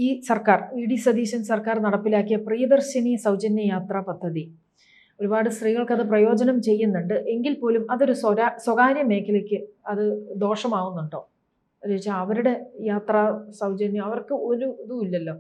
ഈ സർക്കാർ വി.ഡി. സതീശൻ സർക്കാർ നടപ്പിലാക്കിയ പ്രിയദർശിനി സൗജന്യ യാത്രാ പദ്ധതി ഒരുപാട് സ്ത്രീകൾക്ക് അത് പ്രയോജനം ചെയ്യുന്നുണ്ട്. എങ്കിൽ പോലും അതൊരു സ്വകാര്യ മേഖലയ്ക്ക് അത് ദോഷമാവുന്നുണ്ടോ എന്ന് ചോദിച്ചാൽ, അവരുടെ യാത്രാ സൗജന്യം അവർക്ക് ഒരു ഇതും ഇല്ലല്ലോ.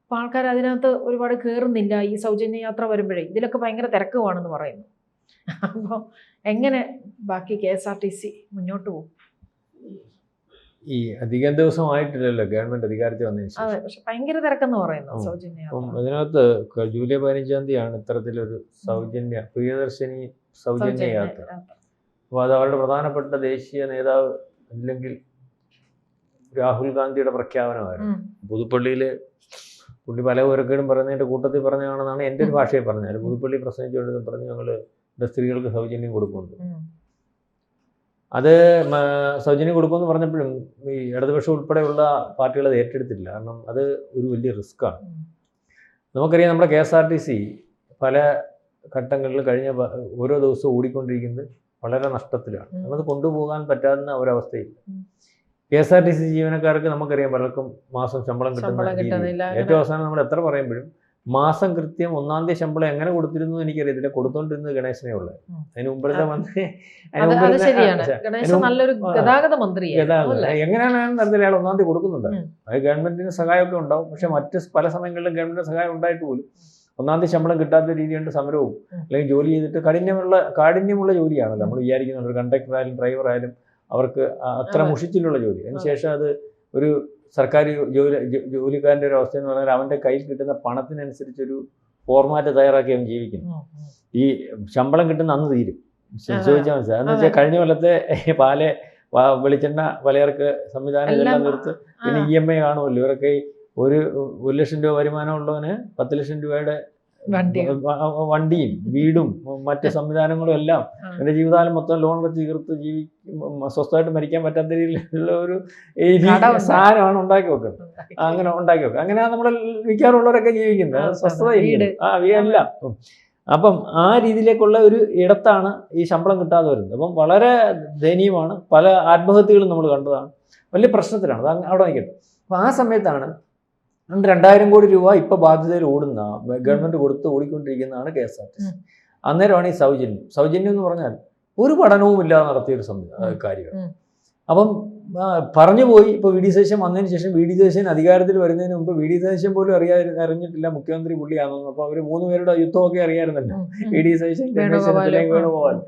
അപ്പോൾ ആൾക്കാർ അതിനകത്ത് ഒരുപാട് കയറുന്നില്ല. ഈ സൗജന്യ യാത്ര വരുമ്പോഴേ ഇതിലൊക്കെ ഭയങ്കര തിരക്കുവാണെന്ന് പറയുന്നു. അപ്പോൾ എങ്ങനെ ബാക്കി KSRTC മുന്നോട്ട് പോകും? ഈ അധികം ദിവസമായിട്ടില്ലല്ലോ ഗവൺമെന്റ് അധികാരത്തിൽ വന്നതിന് ശേഷം. അതെ, പക്ഷെ ഭയങ്കര തിരക്കെന്ന് പറയുന്നു സൗജന്യ യാത്ര. അപ്പം അതിനകത്ത് ജൂലൈ 15-ാം തീയതിയാണ് ഇത്തരത്തിലൊരു പ്രിയദർശിനി സൗജന്യ യാത്ര. അപ്പോൾ അത് അവരുടെ പ്രധാനപ്പെട്ട ദേശീയ നേതാവ് അല്ലെങ്കിൽ രാഹുൽ ഗാന്ധിയുടെ പ്രഖ്യാപനമായിരുന്നു. പുതുപ്പള്ളിയിൽ പുള്ളി പല പേർക്കേടും പറയുന്നതിൻ്റെ കൂട്ടത്തിൽ പറഞ്ഞതാണെന്നാണ് എൻ്റെ ഒരു ഭാഷയിൽ പറഞ്ഞത്. പുതുപ്പള്ളി പ്രസംഗിച്ചുകൊണ്ട് പറഞ്ഞു ഞങ്ങൾ സ്ത്രീകൾക്ക് സൗജന്യം കൊടുക്കുന്നുണ്ട്. അത് സൗജന്യം കൊടുക്കുമെന്ന് പറഞ്ഞപ്പോഴും ഈ ഇടതുപക്ഷം ഉൾപ്പെടെയുള്ള പാർട്ടികൾ അത് ഏറ്റെടുത്തില്ല. കാരണം അത് ഒരു വലിയ റിസ്ക്കാണ്. നമുക്കറിയാം നമ്മുടെ KSRTC പല ഘട്ടങ്ങളിൽ കഴിഞ്ഞ ഓരോ ദിവസവും ഓടിക്കൊണ്ടിരിക്കുന്നത് വളരെ നഷ്ടത്തിലാണ്. നമുക്കത് കൊണ്ടുപോകാൻ പറ്റാവുന്ന ഒരവസ്ഥയില്ല. KSRTC ജീവനക്കാർക്ക് നമുക്കറിയാം പലർക്കും മാസം ശമ്പളം കിട്ടുന്നില്ല. ഏറ്റവും അവസാനം നമ്മൾ എത്ര പറയുമ്പോഴും മാസം കൃത്യം 1-ാം തീയതി ശമ്പളം എങ്ങനെ കൊടുത്തിരുന്നു എനിക്കറിയത്തില്ല. കൊടുത്തോണ്ടിരുന്നത് ഗണേശനെ ഉള്ളത്. അതിന് മുമ്പത്തെ മന്ത്രി എങ്ങനെയാണെന്ന് അറിയില്ല. അയാൾ 1-ാം തീയതി കൊടുക്കുന്നുണ്ട്. അത് ഗവൺമെന്റിന് സഹായമൊക്കെ ഉണ്ടാവും. പക്ഷെ മറ്റ് പല സമയങ്ങളിലും ഗവൺമെന്റിന് സഹായം ഉണ്ടായിട്ട് പോലും 1-ാം തീയതി ശമ്പളം കിട്ടാത്ത രീതിയുണ്ട്. സമരവും അല്ലെങ്കിൽ ജോലി ചെയ്തിട്ട് കാഠിന്യമുള്ള ജോലിയാണല്ലോ. നമ്മൾ വിചാരിക്കുന്നുണ്ട് ഒരു കണ്ടക്ടർ ആയാലും ഡ്രൈവർ ആയാലും അവർക്ക് അത്ര മുഷിച്ചിലുള്ള ജോലി. അതിനുശേഷം അത് ഒരു സർക്കാർ ജോലിക്കാരൻ്റെ ഒരു അവസ്ഥ എന്ന് പറഞ്ഞാൽ അവൻ്റെ കയ്യിൽ കിട്ടുന്ന പണത്തിനനുസരിച്ചൊരു ഫോർമാറ്റ് തയ്യാറാക്കി അവൻ ജീവിക്കുന്നു. ഈ ശമ്പളം കിട്ടുന്ന അന്ന് തീരും. ചോദിച്ചാൽ മനസ്സിലായി. എന്ന് വെച്ചാൽ കഴിഞ്ഞ കൊല്ലത്തെ വെളിച്ചെണ്ണ പലചരക്ക് സംവിധാനം ഇതെല്ലാം നിർത്ത് പിന്നെ EMI കാണുമല്ലോ. ഇവരൊക്കെ 1 ലക്ഷം രൂപ വരുമാനമുള്ളവന് 10 ലക്ഷം രൂപയുടെ വണ്ടിയും വീടും മറ്റ് സംവിധാനങ്ങളും എല്ലാം എൻ്റെ ജീവിതകാലം മൊത്തം ലോൺ വെച്ച് തീർത്ത് സ്വസ്ഥമായിട്ട് മരിക്കാൻ പറ്റാത്ത രീതിയിലുള്ള ഒരു സാധനമാണ് ഉണ്ടാക്കി വെക്കുന്നത്. അങ്ങനെ ഉണ്ടാക്കി വെക്കുക. അങ്ങനെയാണ് നമ്മൾ മിക്കവാറുള്ളവരൊക്കെ ജീവിക്കുന്നത്. സ്വസ്ഥതയില്ല എല്ലാം. അപ്പം ആ രീതിയിലേക്കുള്ള ഒരു ഇടത്താണ് ഈ ശമ്പളം കിട്ടാതെ വരുന്നത്. അപ്പം വളരെ ദയനീയമാണ്. പല ആത്മഹത്യകളും നമ്മൾ കണ്ടതാണ്. വലിയ പ്രശ്നത്തിലാണ്. അത് അവിടെ നിൽക്കട്ടെ. അപ്പം ആ സമയത്താണ് 2000 കോടി രൂപ ഇപ്പോൾ ബാധ്യതയിൽ ഓടുന്ന ഗവൺമെൻറ് ഓടിക്കൊണ്ടിരിക്കുന്നതാണ് KSRTC. അന്നേരമാണ് ഈ സൗജന്യം എന്ന് പറഞ്ഞാൽ ഒരു പഠനവും ഇല്ലാതെ നടത്തിയൊരു കാര്യമാണ്. അപ്പം പറഞ്ഞു പോയി. ഇപ്പോൾ വി.ഡി. സതീശൻ വന്നതിന് ശേഷം വി.ഡി. സതീശൻ അധികാരത്തിൽ വരുന്നതിന് മുമ്പ് വി.ഡി. സതീശൻ പോലും അറിഞ്ഞിട്ടില്ല മുഖ്യമന്ത്രി പുള്ളിയാണെന്ന്. അപ്പോൾ അവർ 3 പേരുടെ യുദ്ധമൊക്കെ അറിയാമായിരുന്നല്ലോ. വി.ഡി. സതീശൻ, വേണുഗോപാൽ.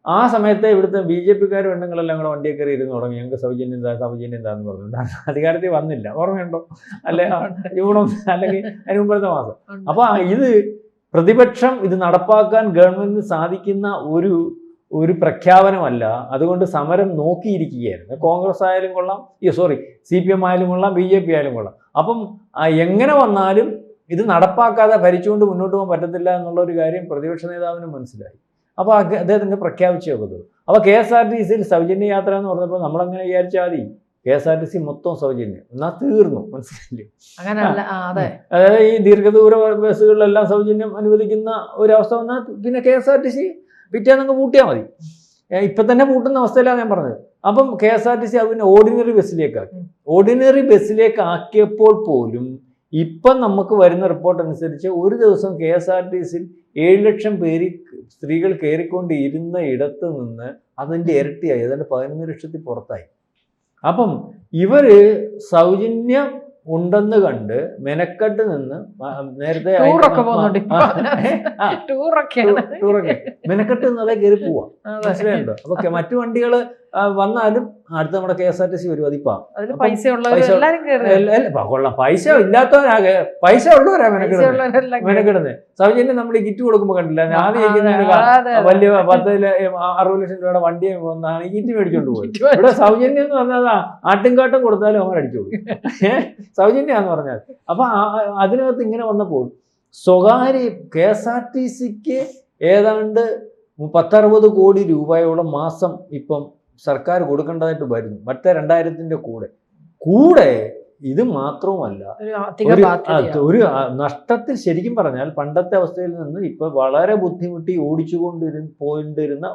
ആ സമയത്ത് ഇവിടുത്തെ BJP-ക്കാർ പെണ്ണുങ്ങളെല്ലാം കൂടെ വണ്ടിയെ കയറി ഇരുന്ന് തുടങ്ങി. ഞങ്ങൾക്ക് സൗജന്യം എന്താന്ന് പറഞ്ഞിട്ടുണ്ട്. അധികാരത്തിൽ വന്നില്ല. ഓർമ്മയുണ്ടോ? അല്ലെ ജൂണോ അല്ലെങ്കിൽ അതിന് മുമ്പത്തെ മാസം. അപ്പോൾ ഇത് പ്രതിപക്ഷം ഇത് നടപ്പാക്കാൻ ഗവൺമെന്റിന് സാധിക്കുന്ന ഒരു പ്രഖ്യാപനമല്ല. അതുകൊണ്ട് സമരം നോക്കിയിരിക്കുകയായിരുന്നു. കോൺഗ്രസ് ആയാലും കൊള്ളാം, CPM ആയാലും കൊള്ളാം, BJP ആയാലും കൊള്ളാം. അപ്പം എങ്ങനെ വന്നാലും ഇത് നടപ്പാക്കാതെ ഭരിച്ചുകൊണ്ട് മുന്നോട്ട് പോകാൻ പറ്റത്തില്ല എന്നുള്ള ഒരു കാര്യം പ്രതിപക്ഷ നേതാവിനും മനസ്സിലായി. അപ്പോൾ അദ്ദേഹത്തിന് പ്രഖ്യാപിച്ചേ ഒക്കത്തുള്ളൂ. അപ്പോൾ KSRTC-യിൽ സൗജന്യ യാത്ര എന്ന് പറഞ്ഞപ്പോൾ നമ്മളങ്ങനെ വിചാരിച്ചാൽ മതി KSRTC മൊത്തം സൗജന്യം എന്നാൽ തീർന്നു. മനസ്സിലായില്ലേ? അതായത് ഈ ദീർഘദൂര ബസ്സുകളിലെല്ലാം സൗജന്യം അനുവദിക്കുന്ന ഒരവസ്ഥ വന്നാൽ പിന്നെ KSRTC പിറ്റേന്നങ്ങ് പൂട്ടിയാൽ മതി. ഇപ്പം തന്നെ പൂട്ടുന്ന അവസ്ഥയിലാണ് ഞാൻ പറഞ്ഞത്. അപ്പം KSRTC അത് പിന്നെ ഓർഡിനറി ബസ്സിലേക്കാക്കി. ഓർഡിനറി ബസ്സിലേക്കാക്കിയപ്പോൾ പോലും ഇപ്പം നമുക്ക് വരുന്ന റിപ്പോർട്ട് അനുസരിച്ച് ഒരു ദിവസം KSRTC-യിൽ 7 ലക്ഷം സ്ത്രീകൾ കയറിക്കൊണ്ടിരുന്ന ഇടത്ത് നിന്ന് അതിൻ്റെ ഇരട്ടിയായി. ഏതാണ്ട് 11 ലക്ഷത്തിൽ പുറത്തായി. അപ്പം ഇവര് സൗജന്യം ഉണ്ടെന്ന് കണ്ട് മെനക്കെട്ട് നിന്ന് നേരത്തെ മെനക്കെട്ട് നിന്നതേ കയറി പോവാം. മനസ്സിലായിട്ടുണ്ടോ? അപ്പൊ മറ്റു വണ്ടികൾ വന്നാലും അടുത്ത നമ്മുടെ KSRTC വരും. അതിപ്പാം കൊള്ളാം. പൈസ ഇല്ലാത്തവരാകെ പൈസ ഉള്ളവരാ മെനക്കെടുന്നത്. സൗജന്യം നമ്മൾ ഈ കിറ്റ് കൊടുക്കുമ്പോൾ കണ്ടില്ല, ആദ്യം വലിയ 60 ലക്ഷം രൂപയുടെ വണ്ടി വന്നാണ് ഈ കിറ്റ് മേടിച്ചോണ്ട് പോയി. ഇവിടെ സൗജന്യം എന്ന് പറഞ്ഞാൽ ആട്ടിൻകാട്ടം കൊടുത്താലും അവർ അടിച്ചോളൂ. സൗജന്യാന്ന് പറഞ്ഞാൽ. അപ്പൊ അതിനകത്ത് ഇങ്ങനെ വന്നപ്പോൾ സ്വകാര്യ KSRTC-ക്ക് ഏതാണ്ട് 10-60 കോടി രൂപയോളം മാസം ഇപ്പം സർക്കാർ കൊടുക്കേണ്ടതായിട്ട് വരുന്നു. മറ്റേ 2000-ന്റെ കൂടെ ഇത് മാത്രവുമല്ല, ഒരു നഷ്ടത്തിൽ ശരിക്കും പറഞ്ഞാൽ പണ്ടത്തെ അവസ്ഥയിൽ നിന്ന് ഇപ്പൊ വളരെ ബുദ്ധിമുട്ടി പോയിട്ടിരുന്ന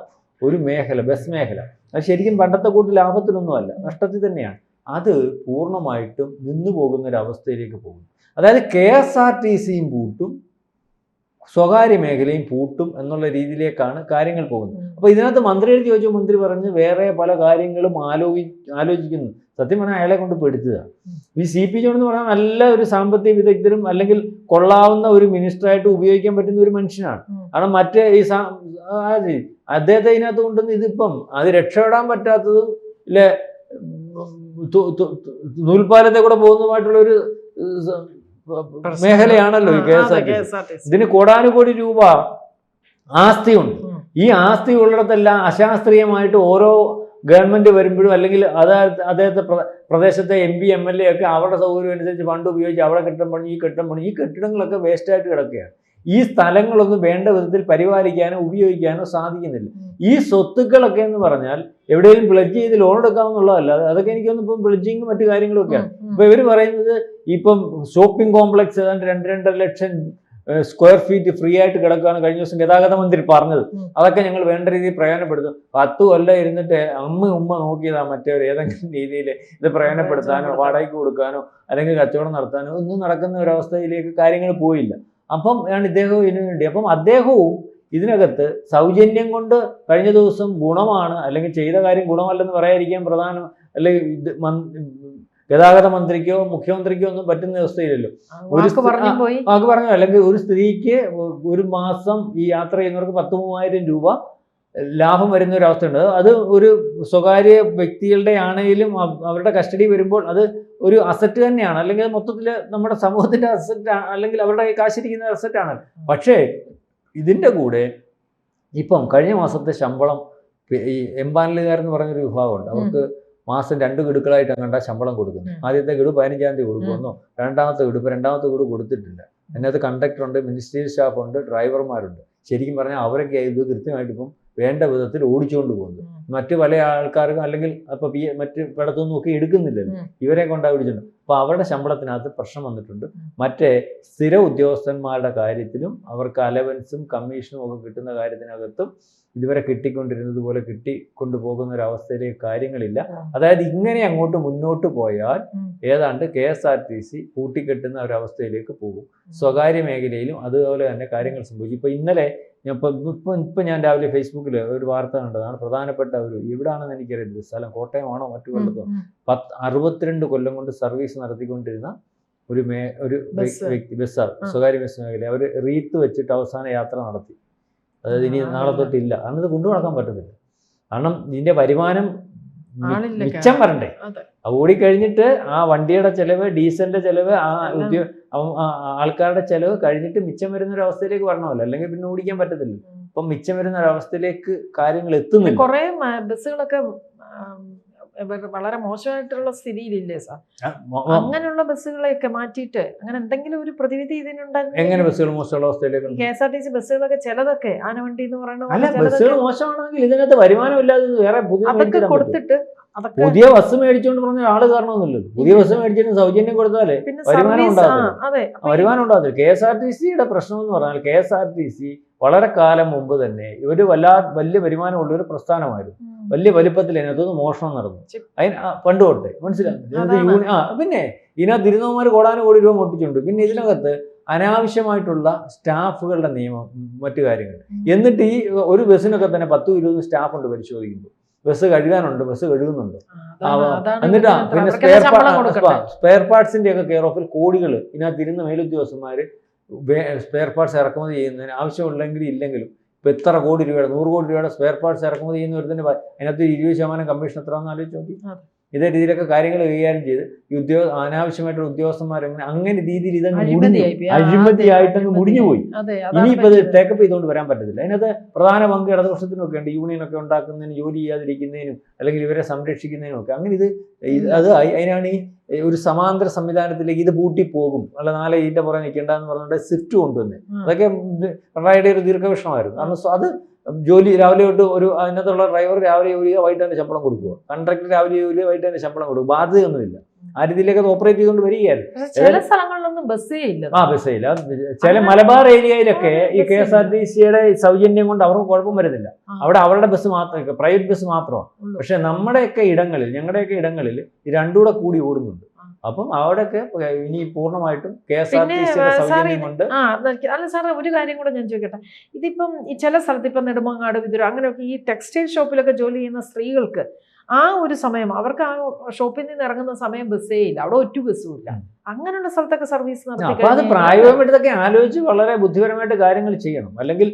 ഒരു മേഖല, ബസ് മേഖല, അത് ശരിക്കും പണ്ടത്തെ കൂട്ടി ലാഭത്തിനൊന്നുമല്ല, നഷ്ടത്തിൽ തന്നെയാണ്. അത് പൂർണ്ണമായിട്ടും നിന്നു പോകുന്ന ഒരു അവസ്ഥയിലേക്ക് പോകുന്നു. അതായത് KSRTCയും പൂട്ടും, സ്വകാര്യ മേഖലയും പൂട്ടും എന്നുള്ള രീതിയിലേക്കാണ് കാര്യങ്ങൾ പോകുന്നത്. അപ്പോൾ ഇതിനകത്ത് മന്ത്രിയോട് ചോദിച്ചു, മന്ത്രി പറഞ്ഞ് വേറെ പല കാര്യങ്ങളും ആലോചിക്കുന്നു. സത്യം പറഞ്ഞാൽ അയാളെ കൊണ്ട് പെടുത്തുകയാണ്. ഈ CP ജോൺ എന്ന് പറഞ്ഞാൽ നല്ല ഒരു സാമ്പത്തിക വിദഗ്ധരും അല്ലെങ്കിൽ കൊള്ളാവുന്ന ഒരു മിനിസ്റ്ററായിട്ട് ഉപയോഗിക്കാൻ പറ്റുന്ന ഒരു മനുഷ്യനാണ്. കാരണം മറ്റേ ഈ അദ്ദേഹത്തെ ഇതിനകത്ത് കൊണ്ടുവന്ന് ഇതിപ്പം അത് രക്ഷപ്പെടാൻ പറ്റാത്തതും ഇല്ലേ നൂൽപ്പാലത്തെ കൂടെ പോകുന്നതുമായിട്ടുള്ള ഒരു മേഖലയാണല്ലോ ഈ KSRTC. ഇതിന് കോടാനുകോടി രൂപ ആസ്തിയുണ്ട്. ഈ ആസ്തി ഉള്ളിടത്തെല്ലാം അശാസ്ത്രീയമായിട്ട് ഓരോ ഗവൺമെന്റ് വരുമ്പോഴും അല്ലെങ്കിൽ അദ്ദേഹത്തെ പ്രദേശത്തെ MP MLA ഒക്കെ അവരുടെ സൗകര്യം അനുസരിച്ച് ഫണ്ട് ഉപയോഗിച്ച് അവിടെ കെട്ടിടം പണി, ഈ കെട്ടിടങ്ങളൊക്കെ വേസ്റ്റായിട്ട് കിടക്കുകയാണ്. ഈ സ്ഥലങ്ങളൊന്നും വേണ്ട വിധത്തിൽ പരിപാലിക്കാനോ ഉപയോഗിക്കാനോ സാധിക്കുന്നില്ല. ഈ സ്വത്തുക്കളൊക്കെ എന്ന് പറഞ്ഞാൽ എവിടെയെങ്കിലും പ്ലഡ്ജ് ചെയ്ത് ലോൺ എടുക്കാമെന്നുള്ളതല്ല. അതൊക്കെ എനിക്കൊന്നും ഇപ്പം പ്ലഡ്ജിങ് മറ്റു കാര്യങ്ങളൊക്കെയാണ്. ഇപ്പൊ ഇവർ പറയുന്നത് ഇപ്പം ഷോപ്പിംഗ് കോംപ്ലക്സ് 2.5 ലക്ഷം സ്ക്വയർ ഫീറ്റ് ഫ്രീ ആയിട്ട് കിടക്കുകയാണ് കഴിഞ്ഞ ദിവസം ഗതാഗത മന്ത്രി പറഞ്ഞത്. അതൊക്കെ ഞങ്ങൾ വേണ്ട രീതിയിൽ പ്രയോജനപ്പെടുത്തും. 10 കൊല്ലം ഇരുന്നിട്ട് ഉമ്മ നോക്കിയതാ മറ്റവർ ഏതെങ്കിലും രീതിയിൽ ഇത് പ്രയോജനപ്പെടുത്താനോ വാടകയ്ക്ക് കൊടുക്കാനോ അല്ലെങ്കിൽ കച്ചവടം നടത്താനോ ഒന്നും നടക്കുന്ന ഒരവസ്ഥയിലേക്ക് കാര്യങ്ങൾ പോയില്ല. അപ്പം ആണ് ഇദ്ദേഹവും ഇതിനു വേണ്ടി. അപ്പം അദ്ദേഹവും ഇതിനകത്ത് സൗജന്യം കൊണ്ട് കഴിഞ്ഞ ദിവസം ഗുണമാണ് അല്ലെങ്കിൽ ചെയ്ത കാര്യം ഗുണമല്ലെന്ന് പറയാതിരിക്കാൻ പ്രധാനം അല്ലെങ്കിൽ ഗതാഗത മന്ത്രിക്കോ മുഖ്യമന്ത്രിക്കോ ഒന്നും പറ്റുന്ന അവസ്ഥയില്ലല്ലോ. വാക്ക് പറഞ്ഞു. അല്ലെങ്കിൽ ഒരു സ്ത്രീക്ക് ഒരു മാസം ഈ യാത്ര ചെയ്യുന്നവർക്ക് 10,000 രൂപ ലാഭം വരുന്ന ഒരു അവസ്ഥയുണ്ട്. അത് ഒരു സ്വകാര്യ വ്യക്തികളുടെ ആണെങ്കിലും അവരുടെ കസ്റ്റഡി വരുമ്പോൾ അത് ഒരു അസറ്റ് തന്നെയാണ്, അല്ലെങ്കിൽ മൊത്തത്തിൽ നമ്മുടെ സമൂഹത്തിന്റെ അസറ്റ് അല്ലെങ്കിൽ അവരുടെ കാശിരിക്കുന്ന അസറ്റാണ്. പക്ഷേ ഇതിൻ്റെ കൂടെ ഇപ്പം കഴിഞ്ഞ മാസത്തെ ശമ്പളം ഈ എംപാനലുകാരെന്ന് പറഞ്ഞൊരു വിഭാഗമുണ്ട്. അവർക്ക് മാസം 2 ഗഡുക്കളായിട്ട് കണ്ടാൽ ശമ്പളം കൊടുക്കുന്നു. ആദ്യത്തെ ഗഡു 15-ാം തീയതി കൊടുക്കുമെന്നോ, രണ്ടാമത്തെ ഗഡു കൊടുത്തിട്ടില്ല. അതിനകത്ത് കണ്ടക്ടറുണ്ട്, മിനിസ്ട്രിയൽ സ്റ്റാഫുണ്ട്, ഡ്രൈവർമാരുണ്ട്. ശരിക്കും പറഞ്ഞാൽ അവരൊക്കെ ഇത് കൃത്യമായിട്ട് ഇപ്പം വേണ്ട വിധത്തിൽ ഓടിച്ചുകൊണ്ട് പോകുന്നത്. മറ്റു പല ആൾക്കാർക്കും അല്ലെങ്കിൽ അപ്പൊ മറ്റ് പടത്തൊന്നും ഒക്കെ എടുക്കുന്നില്ലല്ലോ, ഇവരെ കൊണ്ടാണ് ഓടിച്ചിട്ടുണ്ട്. അപ്പൊ അവരുടെ ശമ്പളത്തിനകത്ത് പ്രശ്നം വന്നിട്ടുണ്ട്. മറ്റേ സ്ഥിര ഉദ്യോഗസ്ഥന്മാരുടെ കാര്യത്തിലും അവർക്ക് അലവൻസും കമ്മീഷനും ഒക്കെ കിട്ടുന്ന കാര്യത്തിനകത്തും ഇതുവരെ കിട്ടിക്കൊണ്ടിരുന്നത് പോലെ കിട്ടിക്കൊണ്ടുപോകുന്ന ഒരു അവസ്ഥയിലേക്ക് കാര്യങ്ങളില്ല. അതായത് ഇങ്ങനെ അങ്ങോട്ട് മുന്നോട്ട് പോയാൽ ഏതാണ്ട് KSRTC കൂട്ടിക്കെട്ടുന്ന ഒരവസ്ഥയിലേക്ക് പോകും. സ്വകാര്യ മേഖലയിലും അതുപോലെ തന്നെ കാര്യങ്ങൾ സംഭവിച്ചു. ഇപ്പൊ ഇന്നലെ ഇപ്പൊ ഞാൻ രാവിലെ ഫേസ്ബുക്കിൽ ഒരു വാർത്ത കണ്ടതാണ്. പ്രധാനപ്പെട്ട ഒരു എവിടാണെന്ന് എനിക്കറിയില്ല, സ്ഥലം കോട്ടയമാണോ മറ്റു കൊല്ലത്തോ, 62 കൊല്ലം കൊണ്ട് സർവീസ് നടത്തിക്കൊണ്ടിരുന്ന ഒരു വ്യക്തി ബസ്സാണ്, സ്വകാര്യ ബസ് മേഖല. അവർ റീത്ത് വെച്ചിട്ട് അവസാന യാത്ര നടത്തി. അതായത് ഇനി നാളെ തൊട്ടില്ല. കാരണം ഇത് കൊണ്ടു നടക്കാൻ പറ്റുന്നില്ല. കാരണം ഇതിന്റെ വരുമാനം മിച്ചം വരണ്ടേ. ഓടിക്കഴിഞ്ഞിട്ട് ആ വണ്ടിയുടെ ചെലവ്, ഡീസലിന്റെ ചെലവ്, ആൾക്കാരുടെ ചെലവ് കഴിഞ്ഞിട്ട് മിച്ചം വരുന്ന ഒരു അവസ്ഥയിലേക്ക് വരണമല്ലോ, അല്ലെങ്കിൽ പിന്നെ ഓടിക്കാൻ പറ്റത്തില്ല. അപ്പം മിച്ചം വരുന്ന ഒരു അവസ്ഥയിലേക്ക് കാര്യങ്ങൾ എത്തുന്നില്ല. കുറെ ബസ്സുകളൊക്കെ വളരെ മോശമായിട്ടുള്ള സ്ഥിതിയിലില്ലേ സാർ? അങ്ങനെയുള്ള ബസ്സുകളെയൊക്കെ മാറ്റിയിട്ട് അങ്ങനെ എന്തെങ്കിലും ഒരു പ്രതിവിധി ഇതിനുണ്ടായിരുന്നു. എങ്ങനെ ബസ്സുകൾ മോശമുള്ള അവസ്ഥയിലേക്ക്? KSRTC ബസ്സുകളൊക്കെ ചിലതൊക്കെ ആനവണ്ടി എന്ന് പറയുന്നത് ബസ്സുകൾ മോശമാണെങ്കിൽ ഇതിനകത്ത് വരുമാനമില്ലാതെ വേറെ അതൊക്കെ കൊടുത്തിട്ട് പുതിയ ബസ് മേടിച്ചുകൊണ്ട് പറഞ്ഞ ആള് കാരണമൊന്നുമില്ലല്ലോ. പുതിയ ബസ് മേടിച്ചിട്ട് സൗജന്യം കൊടുത്താലേ വരുമാനം ഉണ്ടാകത്തില്ല. KSRTCയുടെ പ്രശ്നം എന്ന് പറഞ്ഞാൽ KSRTC വളരെ കാലം മുമ്പ് തന്നെ ഒരു വലിയ വരുമാനമുള്ള ഒരു പ്രസ്ഥാനമായിരുന്നു. വലിയ വലിപ്പത്തിൽ അതിനകത്തൊന്ന് മോഷണം നടന്നു. പണ്ട് തൊട്ടേ മനസ്സിലായി. പിന്നെ ഇതിനകത്ത് 200 കോടാനുകോടി രൂപ മുട്ടിച്ചുണ്ട്. പിന്നെ ഇതിനകത്ത് അനാവശ്യമായിട്ടുള്ള സ്റ്റാഫുകളുടെ നിയമം, മറ്റു കാര്യങ്ങൾ. എന്നിട്ട് ഈ ഒരു ബസ്സിനൊക്കെ തന്നെ 10-20 സ്റ്റാഫുണ്ട് പരിശോധിക്കുമ്പോൾ. ബസ് കഴുകാനുണ്ട്, ബസ് കഴുകുന്നുണ്ട്. എന്നിട്ടാ പിന്നെ സ്പെയർ പാർട്സിന്റെ ഒക്കെ കെയർ ഓഫിൽ കോടികൾ ഇതിനകത്ത് ഇരുന്ന മേലുദ്യോഗസ്ഥന്മാര് സ്പെയർ പാർട്സ് ഇറക്കുമതി ചെയ്യുന്നതിന് ആവശ്യമുള്ളെങ്കിലും ഇല്ലെങ്കിലും ഇപ്പൊ എത്ര കോടി രൂപയുടെ 100 കോടി രൂപയുടെ സ്പെയർ പാർട്സ് ഇറക്കുമതി ചെയ്യുന്ന ഒരു തന്നെ അതിനകത്ത് 20% കമ്മീഷൻ എത്രയാണെന്ന് ആലോചിച്ച് നോക്കി. ഇതേ രീതിയിലൊക്കെ കാര്യങ്ങൾ കൈകാര്യം ചെയ്ത് അനാവശ്യമായിട്ടുള്ള ഉദ്യോഗസ്ഥന്മാരെങ്ങനെ അങ്ങനെ രീതിയിൽ ഇതങ്ങ് അഴിമതിയായിട്ടങ്ങ് മുടിഞ്ഞുപോയി. ഇനിയിപ്പോൾ ഇത് ടേക്കപ്പ് ചെയ്തുകൊണ്ട് വരാൻ പറ്റത്തില്ല. അതിനകത്ത് പ്രധാന പങ്ക് ഇടതുപക്ഷത്തിനൊക്കെ ഉണ്ട്. യൂണിയനൊക്കെ ഉണ്ടാക്കുന്നതിനും ജോലി ചെയ്യാതിരിക്കുന്നതിനും അല്ലെങ്കിൽ ഇവരെ സംരക്ഷിക്കുന്നതിനും ഒക്കെ. അങ്ങനെ അതിനാണ് ഈ ഒരു സമാന്തര സംവിധാനത്തിലേക്ക് ഇത് പൂട്ടിപ്പോകും, അല്ല നാളെ ഇതിന്റെ പുറകെ നിൽക്കേണ്ടെന്ന് പറഞ്ഞിട്ട് സ്വിഫ്റ്റ് കൊണ്ടുവന്നേ. അതൊക്കെ പിണറായിയുടെ ഒരു ദീർഘവീക്ഷണമായിരുന്നു. കാരണം അത് ജോലി രാവിലെ തൊട്ട് ഒരു അതിനകത്തുള്ള ഡ്രൈവർ രാവിലെ ജോലി വൈകിട്ട് തന്നെ ശമ്പളം കൊടുക്കുക, കണ്ടക്ടർ രാവിലെ ജോലി വൈകിട്ട് തന്നെ ശമ്പളം കൊടുക്കുക, ബാധ്യതയൊന്നുമില്ല. ആ രീതിയിലേക്ക് അത് ഓപ്പറേറ്റ് ചെയ്തുകൊണ്ട് വരികയായിരുന്നു. പക്ഷെ ചില സ്ഥലങ്ങളിലൊന്നും ബസ്സേ ഇല്ല. ബസ്സേ ഇല്ല. ചില മലബാർ ഏരിയയിലൊക്കെ ഈ KSRTCയുടെ സൗജന്യം കൊണ്ട് അവർക്ക് കുഴപ്പം വരുന്നില്ല. അവിടെ അവരുടെ ബസ് മാത്രം, പ്രൈവറ്റ് ബസ് മാത്രമാണ്. പക്ഷെ നമ്മുടെയൊക്കെ ഇടങ്ങളിൽ, ഞങ്ങളുടെയൊക്കെ ഇടങ്ങളിൽ ഈ രണ്ടും കൂടെ കൂടി ഓടുന്നുണ്ട്. അപ്പം അവിടെയൊക്കെ ഇനി പൂർണ്ണമായിട്ടും KSRTCയുടെ സൗജന്യം കൊണ്ട്. അല്ല സാറേ, ഒരു കാര്യം കൂടെ ഞാൻ ചോദിക്കട്ടെ. ഇതിപ്പം ഈ ചില സ്ഥലത്ത് ഇപ്പം നെടുമങ്ങാട്, വിതുര അങ്ങനെയൊക്കെ ഈ ടെക്സ്റ്റൈൽ ഷോപ്പിലൊക്കെ ജോലി ചെയ്യുന്ന സ്ത്രീകൾക്ക് ആ ഒരു സമയം, അവർക്ക് ആ ഷോപ്പിൽ നിന്ന് ഇറങ്ങുന്ന സമയം ബസ്സേ ഇല്ല, അവിടെ ഒറ്റ ബസ്സും ഇല്ല. അങ്ങനെയുള്ള സ്ഥലത്തൊക്കെ സർവീസ് നടത്തി. അപ്പൊ അത് പ്രായോഗികമായിട്ടൊക്കെ ആലോചിച്ച് വളരെ ബുദ്ധിപരമായിട്ട് കാര്യങ്ങൾ ചെയ്യണം. അല്ലെങ്കിൽ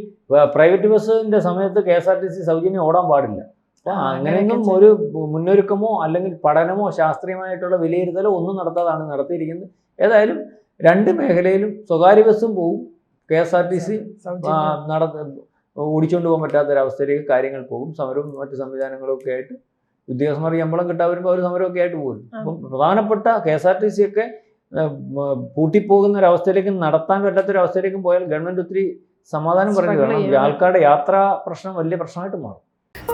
പ്രൈവറ്റ് ബസ്സിന്റെ സമയത്ത് KSRTC സൗജന്യം ഓടാൻ പാടില്ല. അപ്പൊ അങ്ങനെയൊന്നും ഒരു മുന്നൊരുക്കമോ അല്ലെങ്കിൽ പഠനമോ ശാസ്ത്രീയമായിട്ടുള്ള വിലയിരുത്തലോ ഒന്നും നടത്താതാണ് നടത്തിയിരിക്കുന്നത്. ഏതായാലും രണ്ട് മേഖലയിലും സ്വകാര്യ ബസ്സും പോവും, KSRTC ഓടിച്ചുകൊണ്ട് പോകാൻ പറ്റാത്തൊരവസ്ഥയിലേക്ക് കാര്യങ്ങൾ പോകും. സമരവും മറ്റു സംവിധാനങ്ങളും ഒക്കെ ആയിട്ട് ഉദ്യോഗസ്ഥന്മാർ ശമ്പളം കിട്ടാൻ വരുമ്പോൾ അവർ സമരമൊക്കെ ആയിട്ട് പോകും. അപ്പം പ്രധാനപ്പെട്ട KSRTC ഒക്കെ പൂട്ടിപ്പോകുന്ന ഒരവസ്ഥയിലേക്കും നടത്താൻ പറ്റാത്തൊരവസ്ഥയിലേക്കും പോയാൽ ഗവൺമെന്റ് ഒത്തിരി സമാധാനം പറഞ്ഞു വേണം. ആൾക്കാരുടെ യാത്രാ പ്രശ്നം വലിയ പ്രശ്നമായിട്ട് മാറും.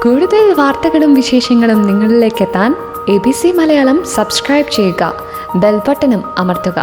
കൂടുതൽ വാർത്തകളും വിശേഷങ്ങളും നിങ്ങളിലേക്ക് എത്താൻ ABC മലയാളം സബ്സ്ക്രൈബ് ചെയ്യുക, ബെൽ ബട്ടണും അമർത്തുക.